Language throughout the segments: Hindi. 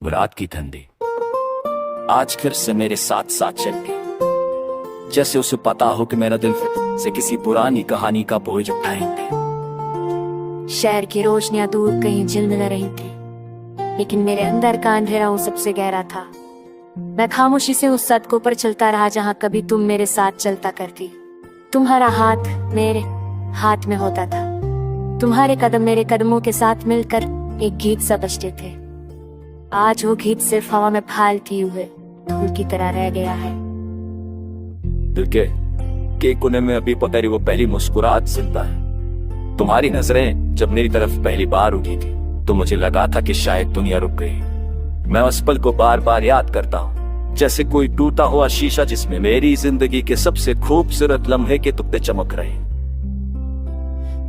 रात की ठंडी आज फिर से मेरे साथ साथ चल गई, जैसे उसे पता हो कि मेरा दिल फिर से किसी पुरानी कहानी का बोझ उठाएंगे। शहर की रोशनियां दूर कहीं झिलमिला रही थी, लेकिन मेरे अंदर का अंधेरा वो सबसे गहरा था। मैं खामोशी से उस सड़कों पर चलता रहा जहाँ कभी तुम मेरे साथ चलता करती। तुम्हारा हाथ मेरे हाथ में होता था, तुम्हारे कदम मेरे कदमों के साथ मिलकर एक गीत सा बजते थे। आज वो गीत सिर्फ हवा में फैलती हुए धूल की तरह रह गया है। दिल के कोने में अभी पकड़ी वो पहली मुस्कुराहट जिंदा है। तुम्हारी नजरें जब मेरी तरफ पहली बार उठी थी तो मुझे लगा था कि शायद दुनिया रुक गई। मैं उस पल को बार बार याद करता हूँ, जैसे कोई टूटा हुआ शीशा जिसमें मेरी जिंदगी के सबसे खूबसूरत लम्हे के टुकड़े चमक रहे।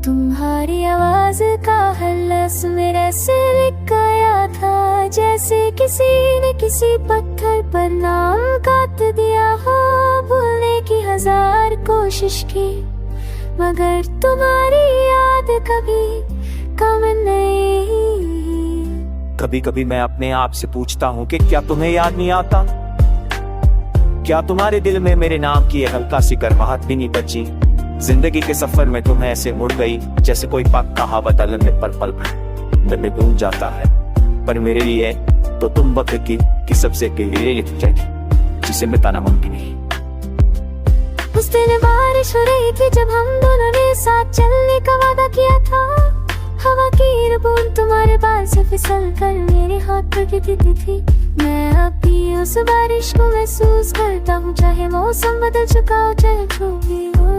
तुम्हारी आवाज का हल्ला मेरे से लिख गया था, जैसे किसी ने किसी पत्थर पर नाम काट दिया हो। भूलने की हजार कोशिश की, मगर तुम्हारी याद कभी कम नहीं। कभी कभी मैं अपने आप से पूछता हूँ कि क्या तुम्हें याद नहीं आता? क्या तुम्हारे दिल में मेरे नाम की एक हल्का सी गर्माहट भी नहीं बची? जिंदगी के सफर में तुम्हें ऐसे मुड़ गई जैसे कोई पाक कहावत अलग में पल भर में भूल जाता है। पर मेरे लिए तो तुम वक्त की सबसे गहरी जिसे मिटाना मुमकिन नहीं। उस दिन बारिश हो रही थी जब हम दोनों ने साथ चलने का वादा किया था। हवा की बूंद तुम्हारे बाल से फिसल कर मेरे हाथ पर गिरती थी। मैं अब भी उस बारिश को महसूस करता हूँ, चाहे मौसम बदल चुका हो, चाहे जो भी हो।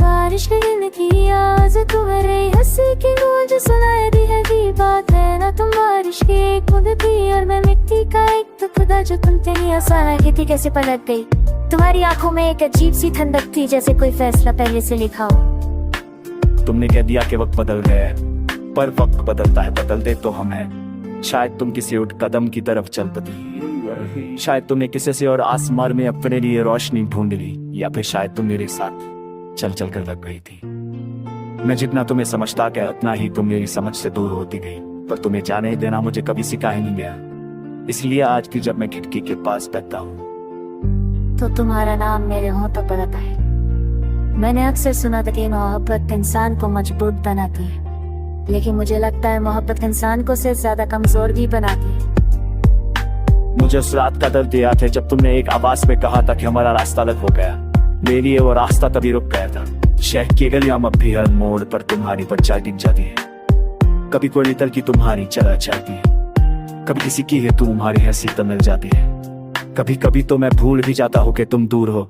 बारिश के दिन की आज तुम्हारे हंसी की गूंज सुनाई दी है। की बात है ना, तुम बारिश की एक बूंद थी और मैं मिट्टी का एक टुकड़ा जो तुम तेरी आसान खेती कैसे पलट गई। तुम्हारी आंखों में एक अजीब सी ठंडक थी, जैसे कोई फैसला पहले से लिखा हो। तुमने कह दिया कि वक्त बदल गया है, पर वक्त बदलता है, बदलते तो हम हैं। शायद तुम किसी उठ कदम की तरफ चल पड़ी, शायद तुमने किसी से और आसमान में अपने लिए रोशनी ढूंढ ली, या फिर शायद तुम मेरे साथ चल चल कर लग गई थी। मैं जितना तुम्हें समझता गया उतना ही तुम मेरी समझ से दूर होती गई, पर तुम्हें जाने देना मुझे कभी सिखाया नहीं गया। इसलिए आज भी जब मैं खिड़की के पास बैठता हूँ तो तुम्हारा नाम मेरे होठों पर आता है। मैंने अक्सर सुना था कि मोहब्बत इंसान को मजबूत बनाती है, लेकिन मुझे लगता है मोहब्बत इंसान को से ज्यादा कमजोर भी बनाती है। मुझे उस रात का दर्द याद है जब तुमने एक आवाज में कहा था कि हमारा रास्ता अलग हो गया। मेरे लिए वो रास्ता तभी रुक गया था। शहर की गलियां अब भी हर मोड़ पर तुम्हारी परछाई दिख जाती है। कभी कोई निकल की तुम्हारी चला जाती है, कभी किसी की है तुम्हारी हैसियत मिल जाती है। कभी कभी तो मैं भूल भी जाता हूँ कि तुम दूर हो,